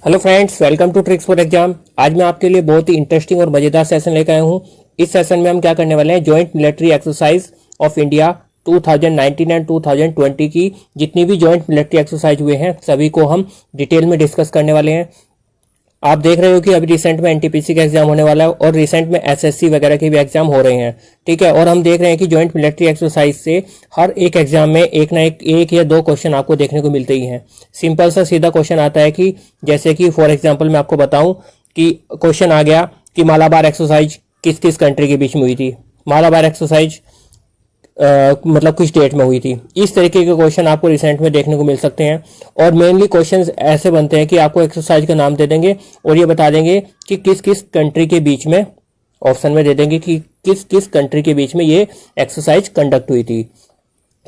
Hello friends, welcome to tricks for exam. आज मैं आपके लिए बहुत ही इंटरेस्टिंग और मजेदार सेशन लेकर आया हूँ। इस सेशन में हम क्या करने वाले हैं, joint military exercise of India 2019 and 2020 की जितनी भी जॉइंट मिलिट्री एक्सरसाइज हुए हैं सभी को हम डिटेल में डिस्कस करने वाले हैं। आप देख रहे हो कि अभी रिसेंट में एनटीपीसी का एग्जाम होने वाला है और रिसेंट में एसएससी वगैरह के भी एग्जाम हो रहे हैं। ठीक है, और हम देख रहे हैं कि जॉइंट मिलिट्री एक्सरसाइज से हर एक एग्जाम में एक ना एक या दो क्वेश्चन आपको देखने को मिलते ही हैं। सिंपल सा सीधा क्वेश्चन आता है कि जैसे कि फॉर एग्जाम्पल मैं आपको बताऊं कि क्वेश्चन आ गया कि मालाबार एक्सरसाइज किस किस कंट्री के बीच में हुई थी, मालाबार एक्सरसाइज मतलब किस डेट में हुई थी। इस तरीके के क्वेश्चन आपको रिसेंट में देखने को मिल सकते हैं। और मेनली क्वेश्चंस ऐसे बनते हैं कि आपको एक्सरसाइज का नाम दे देंगे और ये बता देंगे कि किस किस कंट्री के बीच में, ऑप्शन में दे देंगे कि किस किस कंट्री के बीच में ये एक्सरसाइज कंडक्ट हुई थी।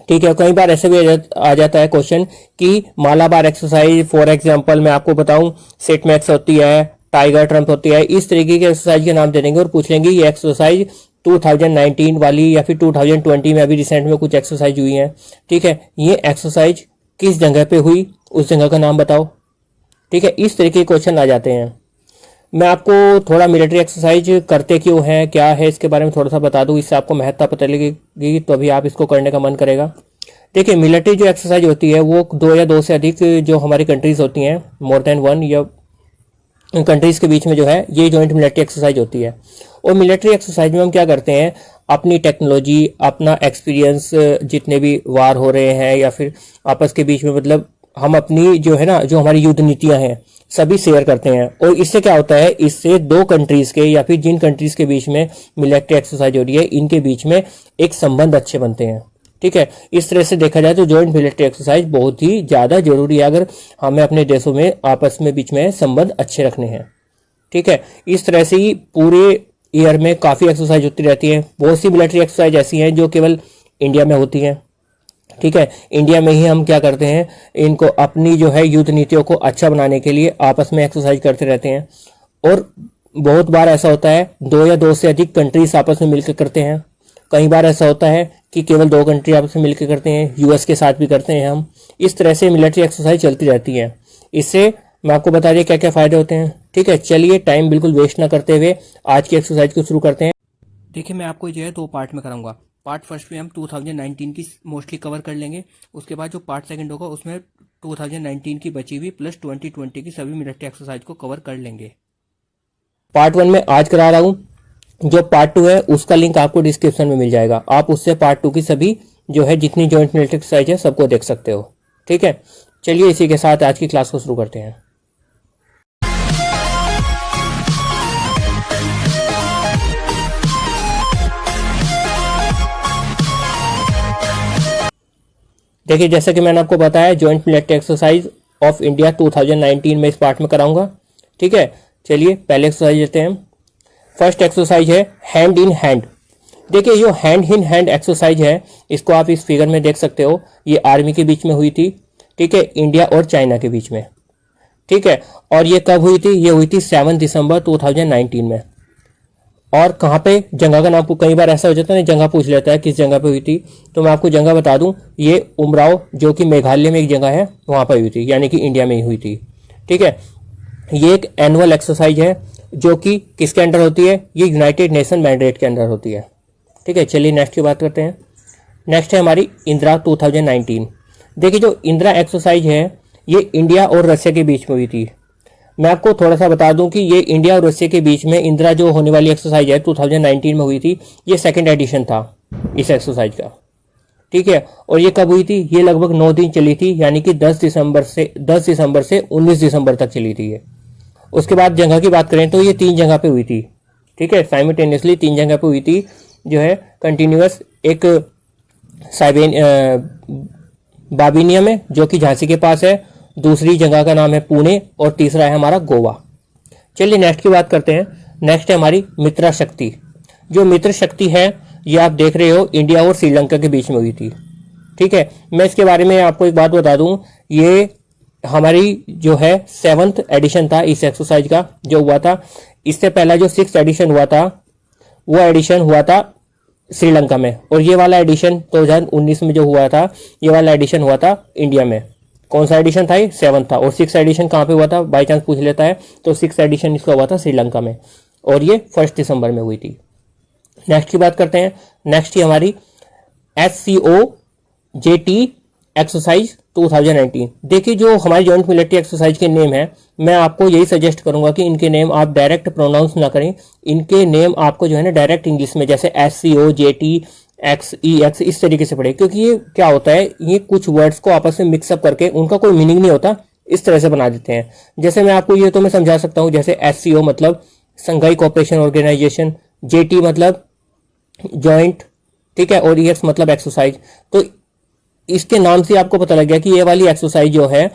ठीक है, कई बार ऐसे भी आ जाता है क्वेश्चन कि मालाबार एक्सरसाइज फॉर एग्जाम्पल मैं आपको बताऊं सेटमैक्स होती है, टाइगर ट्रम्प होती है, इस तरीके के एक्सरसाइज के नाम दे देंगे और पूछ लेंगे ये एक्सरसाइज 2019 वाली या फिर 2020 में अभी रिसेंट में कुछ एक्सरसाइज हुई हैं। ठीक है, ये एक्सरसाइज किस जगह पे हुई, उस जगह का नाम बताओ। ठीक है, इस तरीके के क्वेश्चन आ जाते हैं। मैं आपको थोड़ा मिलिट्री एक्सरसाइज करते क्यों हैं, क्या है, इसके बारे में थोड़ा सा बता दूं, इससे आपको महत्ता पता लगेगी तो अभी आप इसको करने का मन करेगा। देखिए, मिलिट्री जो एक्सरसाइज होती है वो दो या दो से अधिक जो हमारी कंट्रीज होती हैं, मोर देन वन या कंट्रीज के बीच में जो है ये जॉइंट मिलिट्री एक्सरसाइज होती है। और मिलिट्री एक्सरसाइज में हम क्या करते हैं, अपनी टेक्नोलॉजी, अपना एक्सपीरियंस, जितने भी वार हो रहे हैं या फिर आपस के बीच में, मतलब हम अपनी जो है ना, जो हमारी युद्ध नीतियां हैं सभी शेयर करते हैं। और इससे क्या होता है, इससे दो कंट्रीज के या फिर जिन कंट्रीज के बीच में मिलिट्री एक्सरसाइज हो रही है इनके बीच में एक संबंध अच्छे बनते हैं। ठीक है, इस तरह से देखा जाए तो जॉइंट मिलिट्री एक्सरसाइज बहुत ही ज्यादा जरूरी है अगर हमें अपने देशों में आपस में बीच में संबंध अच्छे रखने हैं। ठीक है, इस तरह से ही पूरे ईयर में काफी एक्सरसाइज होती रहती है। बहुत सी मिलिट्री एक्सरसाइज ऐसी हैं जो केवल इंडिया में होती हैं। ठीक है, इंडिया में ही हम क्या करते हैं, इनको अपनी जो है युद्ध नीतियों को अच्छा बनाने के लिए आपस में एक्सरसाइज करते रहते हैं। और बहुत बार ऐसा होता है दो या दो से अधिक कंट्रीज आपस में मिलकर करते हैं। कई बार ऐसा होता है कि केवल दो कंट्री आपस में मिलकर करते हैं, यूएस के साथ भी करते हैं हम। इस तरह से मिलिट्री एक्सरसाइज चलती रहती है। इससे मैं आपको बता दिया क्या क्या फायदे होते हैं। ठीक है, चलिए टाइम बिल्कुल वेस्ट ना करते हुए आज की एक्सरसाइज को शुरू करते हैं। देखिए, मैं आपको जो है दो पार्ट में कराऊंगा। पार्ट फर्स्ट में हम 2019 की मोस्टली कवर कर लेंगे, उसके बाद जो पार्ट सेकंड होगा उसमें 2019 की बची हुई प्लस 2020 की सभी मिलिट्री एक्सरसाइज को कवर कर लेंगे। पार्ट वन में आज करा रहा हूं, जो पार्ट टू है उसका लिंक आपको डिस्क्रिप्शन में मिल जाएगा। आप उससे पार्ट टू की सभी जो है जितनी जॉइंट मिलिट्री एक्सरसाइज है सबको देख सकते हो। ठीक है, चलिए इसी के साथ आज की क्लास को शुरू करते हैं। देखिए, जैसा कि मैंने आपको बताया joint military exercise of India 2019 में इस पार्ट में कराऊंगा। ठीक है, चलिए पहले एक्सरसाइज लेते हैं। फर्स्ट एक्सरसाइज है हैंड इन हैंड। देखिए, जो हैंड इन हैंड एक्सरसाइज है इसको आप इस फिगर में देख सकते हो। ये आर्मी के बीच में हुई थी। ठीक है, इंडिया और चाइना के बीच में। ठीक है, और ये कब हुई थी, ये हुई थी 7 दिसंबर 2019 में। और कहाँ पे, जगह का नाम कई बार ऐसा हो जाता है ना, जगह पूछ लेता है किस जगह पे हुई थी, तो मैं आपको जगह बता दूं, ये उमराव जो कि मेघालय में एक जगह है वहां पर हुई थी, यानी कि इंडिया में ही हुई थी। ठीक है, ये एक एनुअल एक्सरसाइज है जो कि किसके अंडर होती है, ये यूनाइटेड नेशन मैंडेट के अंदर होती है। ठीक है, चलिए नेक्स्ट की बात करते हैं। नेक्स्ट है हमारी इंदिरा 2019। देखिए, जो इंदिरा एक्सरसाइज है ये इंडिया और रशिया के बीच में हुई थी। मैं आपको थोड़ा सा बता दूं कि ये इंडिया और रशिया के बीच में इंदिरा जो होने वाली एक्सरसाइज है 2019 में हुई थी, ये सेकंड एडिशन था इस एक्सरसाइज का। ठीक है, और ये कब हुई थी, ये लगभग 9 दिन चली थी, यानी कि 10 दिसंबर से 19 दिसंबर तक चली थी ये। उसके बाद जगह की बात करें तो ये 3 जगह पे हुई थी। ठीक है, साइमल्टेनियसली 3 जगह पे हुई थी जो है कंटिन्यूअस। एक बाबिनिया में जो कि झांसी के पास है, दूसरी जगह का नाम है पुणे और तीसरा है हमारा गोवा। चलिए नेक्स्ट की बात करते हैं। नेक्स्ट है हमारी मित्रा शक्ति। जो मित्र शक्ति है ये आप देख रहे हो इंडिया और श्रीलंका के बीच में हुई थी। ठीक है, मैं इसके बारे में आपको एक बात बता दूं, ये हमारी जो है 7th एडिशन था इस एक्सरसाइज का जो हुआ था। इससे पहला जो 6th एडिशन हुआ था वो एडिशन हुआ था श्रीलंका में, और ये वाला एडिशन 2019 में जो हुआ था ये वाला एडिशन हुआ था इंडिया में। कौन सा एडिशन था? ये 7 था। और 6 एडिशन कहाँ पे हुआ था? बाई चांस पूछ लेता है तो 6 एडिशन इसका हुआ था श्रीलंका में, और ये 1 दिसंबर में हुई थी। नेक्स्ट की बात करते हैं। नेक्स्ट ही हमारी SCOJT एक्सरसाइज 2019। देखिए जो हमारी जॉइंट मिलिट्री एक्सरसाइज के नेम है, मैं आपको यही सजेस्ट करूंगा कि इनके नेम आप डायरेक्ट प्रोनाउंस ना करें। इनके नेम आपको जो है ना डायरेक्ट इंग्लिश में जैसे SCOJT XEX इस तरीके से पढ़े, क्योंकि ये क्या होता है, ये कुछ वर्ड्स को आपस में मिक्सअप करके उनका कोई मीनिंग नहीं होता, इस तरह से बना देते हैं। जैसे मैं आपको ये तो मैं समझा सकता हूँ, जैसे SCO मतलब संघाई कोऑपरेशन ऑर्गेनाइजेशन, JT मतलब जॉइंट, ठीक है, और EX मतलब एक्सरसाइज। तो इसके नाम से आपको पता लग गया कि ये वाली एक्सरसाइज जो है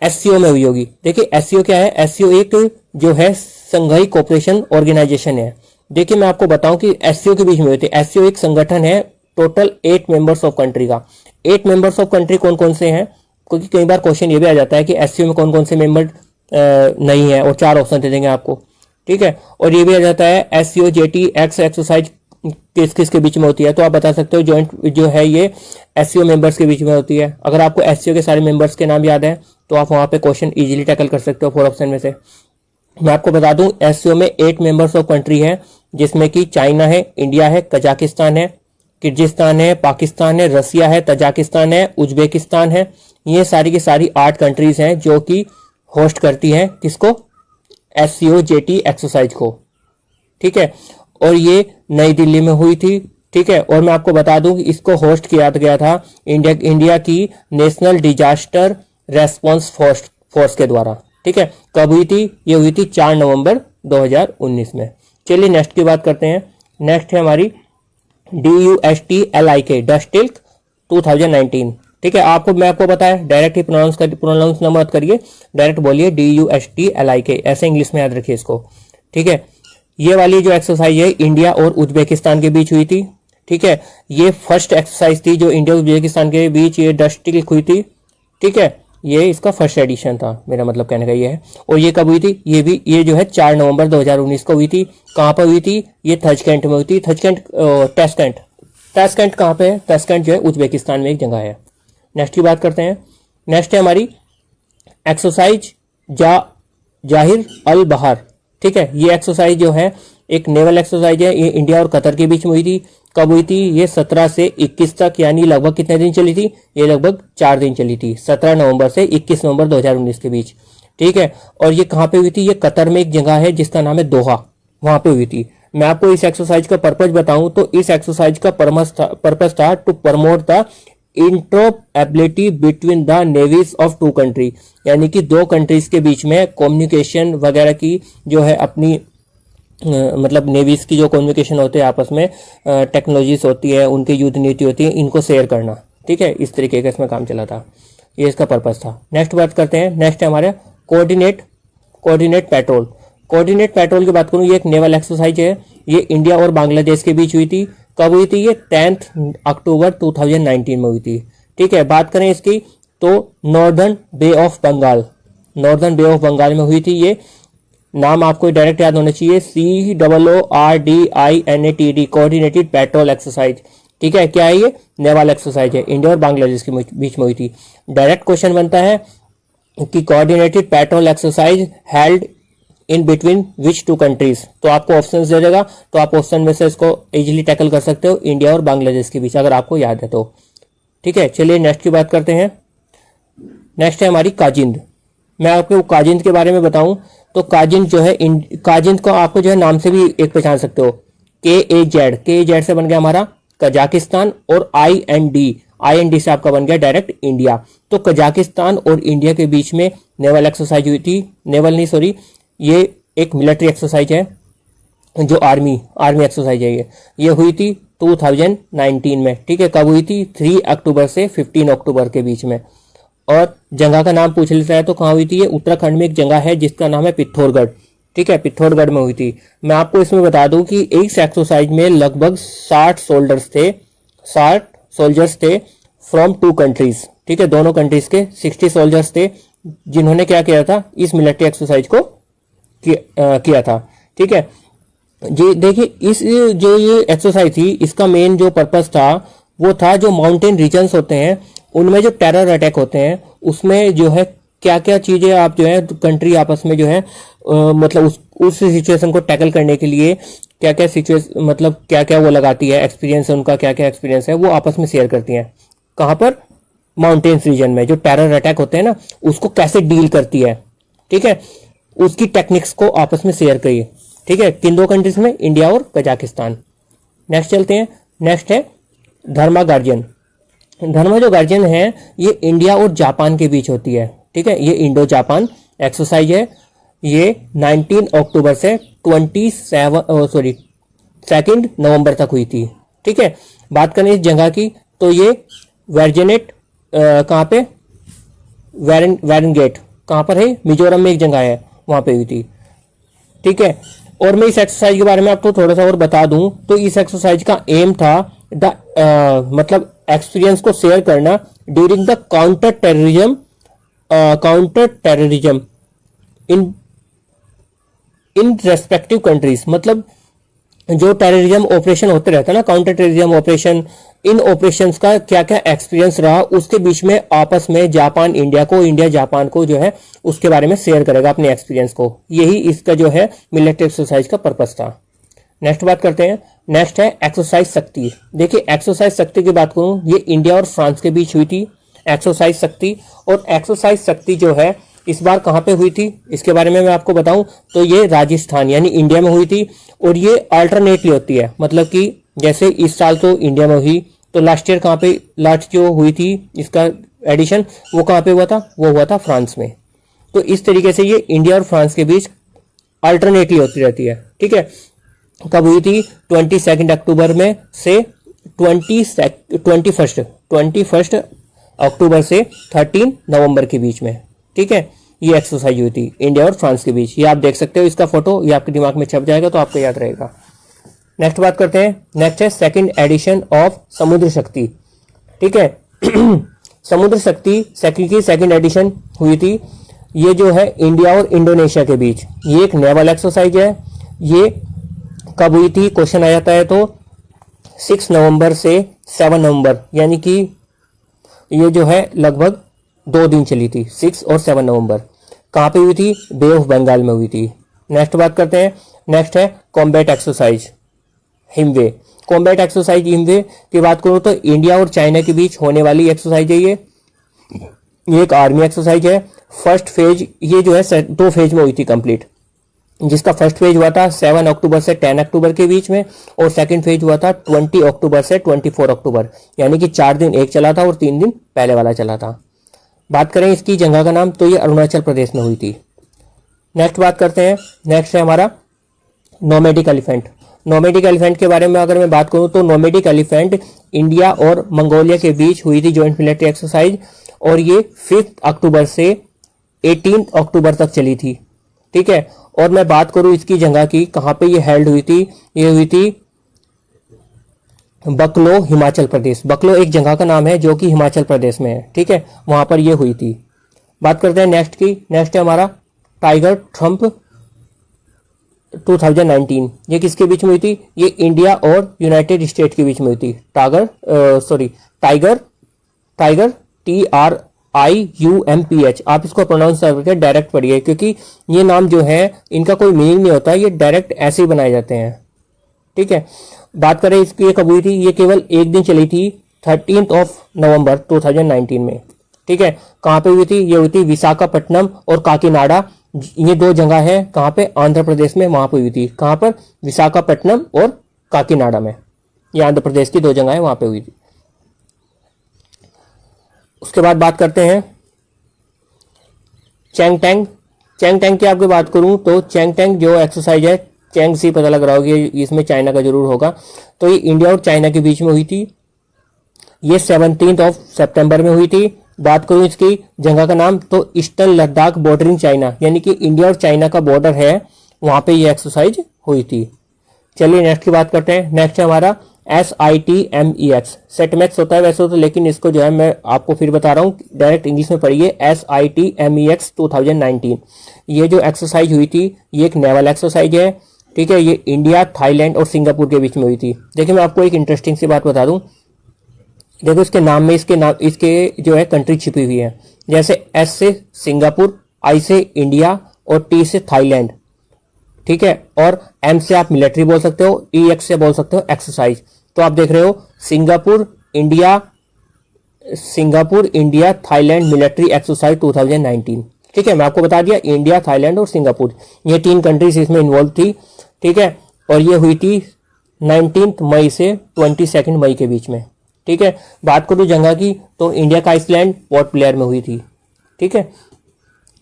SCO में हुई होगी। देखिए SCO क्या है? SCO एक जो है संघाई कोऑपरेशन ऑर्गेनाइजेशन है। देखिए मैं आपको बताऊं कि SCO के बीच में होती है। SCO एक संगठन है टोटल 8 मेंबर्स ऑफ कंट्री का। 8 मेंबर्स ऑफ कंट्री कौन कौन से हैं? क्योंकि कई बार क्वेश्चन ये भी आ जाता है कि SCO में कौन कौन से मेंबर नहीं है, और 4 ऑप्शन दे देंगे आपको, ठीक है। और ये भी आ जाता है SCOJT एक्स एक्सरसाइज किस किस के बीच में होती है, तो आप बता सकते हो जॉइंट जो है ये SCO मेंबर्स के बीच में होती है। अगर आपको SCO के सारे मेंबर्स के नाम याद है तो आप वहां पे क्वेश्चन इजीली टैकल कर सकते हो 4 ऑप्शन में से। मैं आपको बता दूं SCO में 8 मेंबर्स ऑफ कंट्री है, जिसमें कि चाइना है, इंडिया है, कजाकिस्तान है, किर्गिस्तान है, पाकिस्तान है, रसिया है, तजाकिस्तान है, उज्बेकिस्तान है। ये सारी की सारी 8 कंट्रीज हैं जो कि होस्ट करती हैं किसको? SCOJT एक्सरसाइज को, ठीक है। और ये नई दिल्ली में हुई थी, ठीक है। और मैं आपको बता दूं कि इसको होस्ट किया गया था इंडिया की नेशनल डिजास्टर रेस्पॉन्स फोर्स के द्वारा, ठीक है। कब हुई थी? ये हुई थी 4 नवंबर 2019 में। चलिए नेक्स्ट की बात करते हैं। नेक्स्ट है हमारी DUSTLIK डस्टिल्क 2019, ठीक है। मैं आपको बताया डायरेक्ट ही प्रोनाउंस ना मत करिए, डायरेक्ट बोलिए DUSTLIK, ऐसे इंग्लिश में याद रखिए इसको, ठीक है। ये वाली जो एक्सरसाइज है इंडिया और उज्बेकिस्तान के बीच हुई थी, ठीक है। ये फर्स्ट एक्सरसाइज थी जो इंडिया और उज्बेकिस्तान के बीच ये डस्टिल्क हुई थी, ठीक है। ये इसका फर्स्ट एडिशन था, मेरा मतलब कहने का ये है। और ये कब हुई थी? ये जो है 4 नवंबर 2019 को हुई थी। कहाँ पर हुई थी? ये ताशकंद में हुई थी। ताशकंद कहाँ पे है? ताशकंद जो है उज्बेकिस्तान में एक जगह है। नेक्स्ट की बात करते हैं। नेक्स्ट है हमारी एक्सरसाइज जाहिर अल बहार, ठीक है। ये एक्सरसाइज जो है एक नेवल एक्सरसाइज है, ये इंडिया और कतर के बीच में हुई थी। कब हुई थी? ये 17 से 21 तक, यानी लगभग कितने दिन चली थी? ये लगभग 4 दिन चली थी, 17 नवंबर से 21 नवंबर 2019 के बीच, ठीक है। और ये कहाँ पे हुई थी? ये कतर में एक जगह है जिसका नाम है दोहा, वहां पे हुई थी। मैं आपको इस एक्सरसाइज का पर्पज बताऊं तो इस एक्सरसाइज का पर्पज था to promote the interoperability between the navies of 2 country, यानी कि 2 कंट्रीज के बीच में कम्युनिकेशन वगैरह की जो है अपनी मतलब नेवीज की जो कम्युनिकेशन होते हैं आपस में, टेक्नोलॉजीज होती है, उनकी युद्ध नीति होती है, इनको शेयर करना, ठीक है। इस तरीके का इसमें काम चला था, ये इसका पर्पस था। नेक्स्ट बात करते हैं। नेक्स्ट है हमारे कोऑर्डिनेट पेट्रोल। कोऑर्डिनेट पेट्रोल की बात करूं, ये एक नेवल एक्सरसाइज है। ये इंडिया और बांग्लादेश के बीच हुई थी। कब हुई थी? ये 10 अक्टूबर 2019 में हुई थी, ठीक है। बात करें इसकी तो नॉर्दर्न बे ऑफ बंगाल में हुई थी। ये नाम आपको डायरेक्ट याद होना चाहिए, COORDINATD कोऑर्डिनेटेड पेट्रोल एक्सरसाइज, ठीक है। क्या है ये? नेवल एक्सरसाइज है, इंडिया और बांग्लादेश के बीच में हुई थी। डायरेक्ट क्वेश्चन बनता है कि coordinated petrol exercise held in between which 2 countries, तो आपको ऑप्शंस दे देगा, तो आप ऑप्शन में से इसको इजीली टैकल कर सकते हो, इंडिया और बांग्लादेश के बीच, अगर आपको याद है तो, ठीक है। चलिए नेक्स्ट की बात करते हैं। नेक्स्ट है हमारी काजिंद। मैं आपको काजिंद के बारे में बताऊं तो काजिंद जो है, काजिंद को आपको जो है नाम से भी एक पहचान सकते हो, KAZ से बन गया हमारा कजाकिस्तान, और IND से आपका बन गया डायरेक्ट इंडिया। तो कजाकिस्तान और इंडिया के बीच में नेवल एक्सरसाइज हुई थी, नेवल नहीं सॉरी, ये एक मिलिट्री एक्सरसाइज है जो आर्मी एक्सरसाइज है। ये हुई थी 2019 में, ठीक है। कब हुई थी? 3 अक्टूबर से 15 अक्टूबर के बीच में। और जगह का नाम पूछ लेता है तो कहाँ हुई थी? ये उत्तराखंड में एक जगह है जिसका नाम है पिथौरगढ़, ठीक है, पिथौरगढ़ में हुई थी। मैं आपको इसमें बता दूं कि इस एक्सरसाइज में लगभग 60 सोल्जर्स थे फ्रॉम 2 कंट्रीज, ठीक है। दोनों कंट्रीज के 60 सोल्जर्स थे जिन्होंने क्या किया था? इस मिलिट्री एक्सरसाइज को किया था, ठीक है जी। देखिए इस जो ये एक्सरसाइज थी, इसका मेन जो पर्पस था वो था जो माउंटेन रीजन्स होते हैं उनमें जो टेरर अटैक होते हैं उसमें जो है क्या क्या चीजें आप जो है कंट्री आपस में जो है मतलब उस सिचुएशन को टैकल करने के लिए क्या क्या सिचुएशन मतलब क्या क्या वो लगाती है, एक्सपीरियंस है उनका, क्या क्या एक्सपीरियंस है वो आपस में शेयर करती हैं। कहाँ पर? माउंटेन्स रीजन में जो टेरर अटैक होते हैं ना उसको कैसे डील करती है, ठीक है, उसकी टेक्निक्स को आपस में शेयर करिए, ठीक है, किन दो कंट्रीज में? इंडिया और कजाकिस्तान। नेक्स्ट चलते हैं। नेक्स्ट है धर्मा गार्जियन। धर्मा जो गार्जियन है ये इंडिया और जापान के बीच होती है, ठीक है, ये इंडो जापान एक्सरसाइज है। ये 19 अक्टूबर से 2 नवंबर तक हुई थी, ठीक है। बात करें इस जगह की तो ये वर्जिनेट कहाँ पे? वैरन गेट कहाँ पर है? मिजोरम में एक जगह है, वहां पे हुई थी, ठीक है। और मैं इस एक्सरसाइज के बारे में आपको थोड़ा सा और बता दूं तो इस एक्सरसाइज का एम था मतलब एक्सपीरियंस को शेयर करना during the counter terrorism in in respective countries. मतलब जो टेररिज्म ऑपरेशन होते रहते हैं ना, काउंटर टेररिज्म ऑपरेशन, इन ऑपरेशंस का क्या क्या एक्सपीरियंस रहा उसके बीच में आपस में जापान इंडिया को, इंडिया जापान को जो है उसके बारे में शेयर करेगा अपने एक्सपीरियंस को। यही इसका जो है मिलिट्री एक्सरसाइज का पर्पस था। नेक्स्ट बात करते हैं। नेक्स्ट है एक्सरसाइज शक्ति। देखिए एक्सरसाइज शक्ति की बात करूं, ये इंडिया और फ्रांस के बीच हुई थी एक्सरसाइज शक्ति। और एक्सरसाइज शक्ति जो है इस बार कहाँ पे हुई थी इसके बारे में मैं आपको बताऊं तो ये राजस्थान यानी इंडिया में हुई थी। और ये अल्टरनेटली होती है, मतलब कि जैसे इस साल तो इंडिया में हुई तो लास्ट ईयर कहाँ पे, लास्ट जो हुई थी इसका एडिशन वो कहाँ पे हुआ था? वो हुआ था फ्रांस में। तो इस तरीके से ये इंडिया और फ्रांस के बीच अल्टरनेटली होती रहती है, ठीक है। कब हुई थी? 22 अक्टूबर में से 21 अक्टूबर से 13 नवंबर के बीच में, ठीक है। ये एक्सरसाइज हुई थी इंडिया और फ्रांस के बीच। ये आप देख सकते हो, इसका फोटो ये आपके दिमाग में छप जाएगा तो आपको याद रहेगा। नेक्स्ट बात करते हैं। नेक्स्ट है सेकंड एडिशन ऑफ समुद्र शक्ति, ठीक है। समुद्र शक्ति की सेकंड एडिशन हुई थी। ये जो है इंडिया और इंडोनेशिया के बीच, ये एक नेवल एक्सरसाइज है। ये कब हुई थी क्वेश्चन आ जाता है तो 6 नवंबर से 7 नवंबर, यानी कि ये जो है लगभग 2 दिन चली थी, 6 और 7 नवंबर। कहाँ पे हुई थी? बे ऑफ बंगाल में हुई थी। नेक्स्ट बात करते हैं। नेक्स्ट है कॉम्बैट एक्सरसाइज हिमवे। कॉम्बैट एक्सरसाइज हिमवे की बात करूं तो इंडिया और चाइना के बीच होने वाली एक्सरसाइज है। ये एक आर्मी एक्सरसाइज है। फर्स्ट फेज ये जो है 2 फेज में हुई थी कंप्लीट, जिसका फर्स्ट फेज हुआ था 7 अक्टूबर से 10 अक्टूबर के बीच में और सेकंड फेज हुआ था 20 अक्टूबर से 24 अक्टूबर, यानी कि 4 दिन एक चला था और 3 दिन पहले वाला चला था। बात करें इसकी जगह का नाम तो ये अरुणाचल प्रदेश में हुई थी। नेक्स्ट बात करते हैं। नेक्स्ट है हमारा नोमैडिक एलिफेंट। नोमैडिक एलिफेंट के बारे में अगर मैं बात करूं तो नोमैडिक एलिफेंट इंडिया और मंगोलिया के बीच हुई थी जॉइंट मिलिट्री एक्सरसाइज और ये 5 अक्टूबर से 18 अक्टूबर तक चली थी, ठीक है। और मैं बात करूं इसकी जगह की, कहां पे ये हेल्ड हुई थी? ये हुई थी बकलो, हिमाचल प्रदेश। बकलो एक जगह का नाम है जो कि हिमाचल प्रदेश में है, ठीक है, वहां पर ये हुई थी। बात करते हैं नेक्स्ट की। नेक्स्ट है हमारा टाइगर ट्रम्प 2019। ये किसके बीच में हुई थी? ये इंडिया और यूनाइटेड स्टेट के बीच में हुई थी। टाइगर TRIUMPH, आप इसको प्रोनाउंस करके डायरेक्ट पढ़िए, क्योंकि ये नाम जो है इनका कोई मीनिंग नहीं होता, ये डायरेक्ट ऐसे ही बनाए जाते हैं, ठीक है। बात करें इसकी, ये कब हुई थी? ये केवल एक दिन चली थी 13 नवंबर 2019 में, ठीक है। कहाँ पे हुई थी? ये हुई थी विशाखापट्टनम और काकीनाडा, ये 2 जगह है कहाँ पे? आंध्र प्रदेश में, वहां पे हुई थी। कहाँ पर? विशाखापट्टनम और काकीनाडा में, ये आंध्र प्रदेश की 2 जगह है, वहां पे हुई थी। उसके बाद बात करते हैं चैंगटैंग। चैंगटैंग की आपकी बात करूं तो चैंगटैंग जो एक्सरसाइज है, चैंग सी पता लग रहा होगा, इसमें चाइना का जरूर होगा। तो ये इंडिया और चाइना के बीच में हुई थी। ये 17 सितंबर में हुई थी। बात करूं इसकी जगह का नाम तो ईस्टर्न लद्दाख बॉर्डरिंग चाइना, यानी कि इंडिया और चाइना का बॉर्डर है, वहां पे ये एक्सरसाइज हुई थी। चलिए नेक्स्ट की बात करते हैं। नेक्स्ट है हमारा SITMEX। सेटमैक्स होता है वैसे तो, लेकिन इसको जो है मैं आपको फिर बता रहा हूँ, डायरेक्ट इंग्लिश में पढ़िए। SITMEX 2019। ये जो एक्सरसाइज हुई थी ये एक नेवल एक्सरसाइज है, ठीक है। ये इंडिया, थाईलैंड और सिंगापुर के बीच में हुई थी। देखिए मैं आपको एक इंटरेस्टिंग सी बात बता दूं, देखो इसके नाम में इसके जो है कंट्री छिपी हुई है। जैसे एस से सिंगापुर, आई से इंडिया और टी से थाईलैंड, ठीक है। और एम से आप मिलिट्री बोल सकते हो, ई एक्स से बोल सकते हो एक्सरसाइज। तो आप देख रहे हो Singapore India Thailand military exercise 2019, ठीक है। मैं आपको बता दिया इंडिया, थाईलैंड और सिंगापुर, ये 3 कंट्रीज इसमें इन्वॉल्व थी, ठीक है। और ये हुई थी 19 मई से 22 मई के बीच में, ठीक है। बात करूँ जगह की तो इंडिया का आइसलैंड पोर्ट ब्लेयर में हुई थी, ठीक है।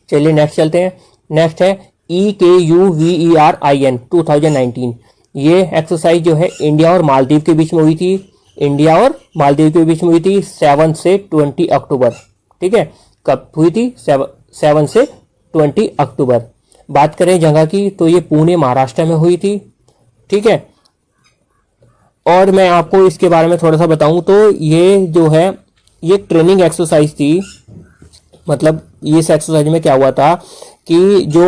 चलिए नेक्स्ट चलते हैं। नेक्स्ट है EKUVERIN 2019। ये एक्सरसाइज जो है इंडिया और मालदीव के बीच में हुई थी, इंडिया और मालदीव के बीच में हुई थी 7 से 20 अक्टूबर, ठीक है। कब हुई थी? 7 से 20 अक्टूबर। बात करें जगह की तो ये पुणे महाराष्ट्र में हुई थी, ठीक है। और मैं आपको इसके बारे में थोड़ा सा बताऊं तो ये जो है ये ट्रेनिंग एक्सरसाइज थी। मतलब इस एक्सरसाइज में क्या हुआ था कि जो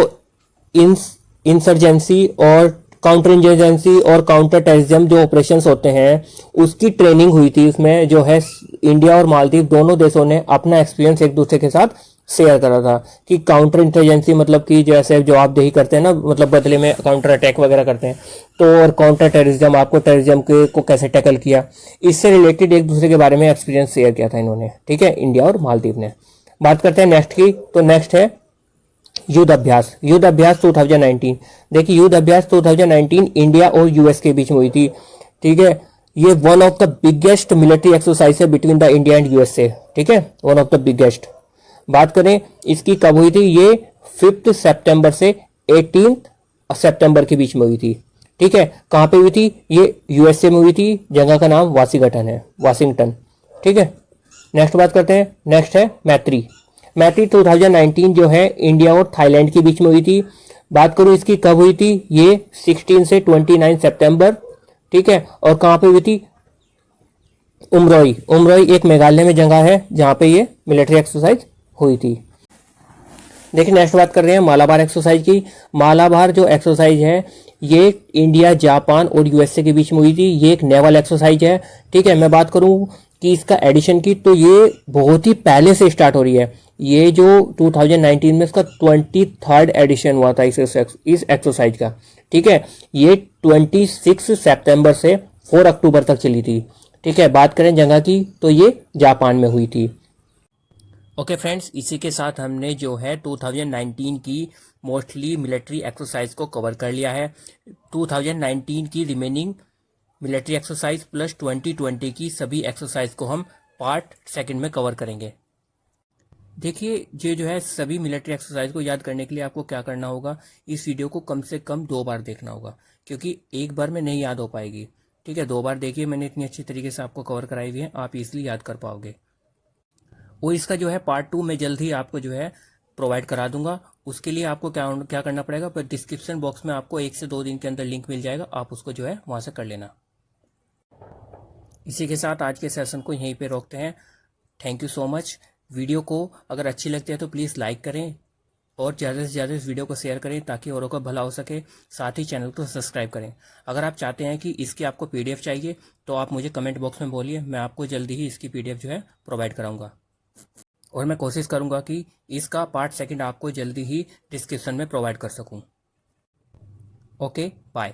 इंसर्जेंसी और काउंटर इंसर्जेंसी और काउंटर टेररिज्म जो ऑपरेशंस होते हैं उसकी ट्रेनिंग हुई थी। उसमें जो है इंडिया और मालदीव दोनों देशों ने अपना एक्सपीरियंस एक दूसरे के साथ शेयर करा था कि काउंटर इंसर्जेंसी मतलब कि जैसे जवाबदेही करते हैं ना, मतलब बदले में काउंटर अटैक वगैरह करते हैं, तो और काउंटर टेररिज्म, आपको टेररिज्म को कैसे टैकल किया, इससे रिलेटेड एक दूसरे के बारे में एक्सपीरियंस शेयर किया था इन्होंने, ठीक है, इंडिया और मालदीव ने। बात करते हैं नेक्स्ट की, तो नेक्स्ट है युद्ध अभ्यास। युद्ध अभ्यास 2019। देखिए युद्ध अभ्यास 2019 इंडिया और यूएस के बीच में हुई थी, ठीक है। ये one of the biggest military exercise है between the India and USA, ठीक है, वन ऑफ द बिगेस्ट। बात करें इसकी कब हुई थी, ये 5 सितंबर से 18 सितंबर के बीच में हुई थी, ठीक है। कहां पे हुई थी? ये यूएसए में हुई थी, जगह का नाम वाशिंगटन, ठीक है। नेक्स्ट बात करते हैं, नेक्स्ट है मैत्री। मैत्री 2019 जो है इंडिया और थाईलैंड के बीच में हुई थी। बात करूं इसकी कब हुई थी, ये 16 से 29 सितंबर, ठीक है। और कहां पे हुई थी? उमरोई एक मेघालय में जगह है जहां पे ये मिलिट्री एक्सरसाइज हुई थी। देखिए नेक्स्ट बात कर रहे हैं मालाबार एक्सरसाइज की। मालाबार जो एक्सरसाइज है ये इंडिया, जापान और यूएसए के बीच में हुई थी। ये एक नेवल एक्सरसाइज है, ठीक है। मैं बात करूं कि इसका एडिशन की तो ये बहुत ही पहले से स्टार्ट हो रही है। ये जो 2019 में इसका 23rd एडिशन हुआ था इस एक्सरसाइज का, ठीक है। ये 26 सितंबर से 4 अक्टूबर तक चली थी, ठीक है। बात करें जगह की तो ये जापान में हुई थी। ओके फ्रेंड्स, इसी के साथ हमने जो है 2019 की मोस्टली मिलिट्री एक्सरसाइज को कवर कर लिया है। 2019 की रिमेनिंग मिलिट्री एक्सरसाइज प्लस 2020 की सभी एक्सरसाइज को हम पार्ट सेकंड में कवर करेंगे। देखिए ये जो है सभी मिलिट्री एक्सरसाइज को याद करने के लिए आपको क्या करना होगा, इस वीडियो को कम से कम 2 बार देखना होगा, क्योंकि एक बार में नहीं याद हो पाएगी, ठीक है। 2 बार देखिए, मैंने इतनी अच्छी तरीके से आपको कवर कराई हुई है, आप इजीली याद कर पाओगे। और इसका जो है पार्ट 2 मैं जल्द ही आपको जो है प्रोवाइड करा दूंगा। उसके लिए आपको क्या क्या करना पड़ेगा, पर डिस्क्रिप्शन बॉक्स में आपको 1 से 2 दिन के अंदर लिंक मिल जाएगा, आप उसको जो है वहां से कर लेना। इसी के साथ आज के सेशन को यहीं पे रोकते हैं। Thank you so much. Video को अगर अच्छी लगती है तो प्लीज़ लाइक करें और ज़्यादा से ज़्यादा इस वीडियो को शेयर करें ताकि औरों का भला हो सके। साथ ही चैनल को सब्सक्राइब करें। अगर आप चाहते हैं कि इसकी आपको पीडीएफ चाहिए तो आप मुझे कमेंट बॉक्स में बोलिए, मैं आपको जल्दी ही इसकी पीडीएफ जो है प्रोवाइड कराऊंगा। और मैं कोशिश करूंगा कि इसका पार्ट सेकंड आपको जल्दी ही डिस्क्रिप्शन में प्रोवाइड कर सकूं। Okay, bye.